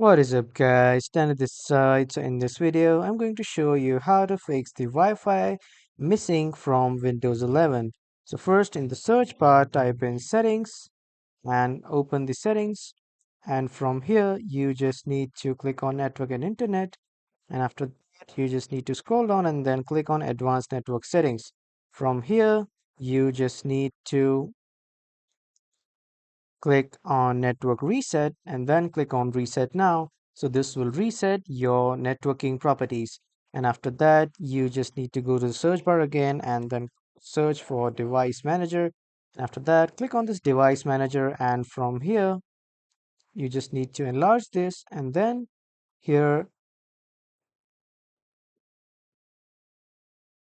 What is up guys, Dan at this side. So in this video, I'm going to show you how to fix the Wi-Fi missing from Windows 11. So first in the search bar, type in settings and open the settings. And from here, you just need to click on network and internet. And after that, you just need to scroll down and then click on advanced network settings. From here, you just need to click on network reset and then click on reset now. So this will reset your networking properties. And after that, you just need to go to the search bar again and then search for device manager. After that, click on this device manager, and from here, you just need to enlarge this, and then here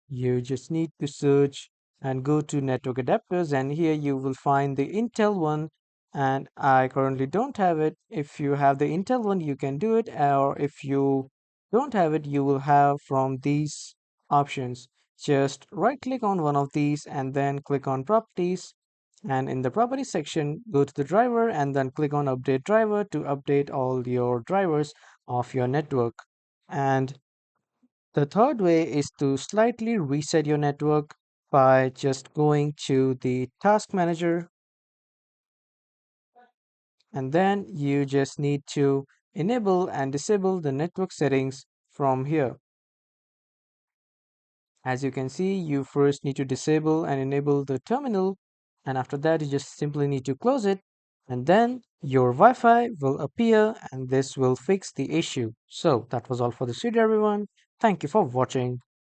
you just need to search and go to network adapters, and here you will find the Intel one, and I currently don't have it. If you have the Intel one, you can do it, or if you don't have it, you will have from these options. Just right click on one of these and then click on properties, and in the properties section go to the driver and then click on update driver to update all your drivers of your network. And the third way is to slightly reset your network by just going to the task manager, and then you just need to enable and disable the network settings from here. As you can see, you first need to disable and enable the terminal, and after that you just simply need to close it, and then your Wi-Fi will appear and this will fix the issue. So that was all for this video everyone. Thank you for watching.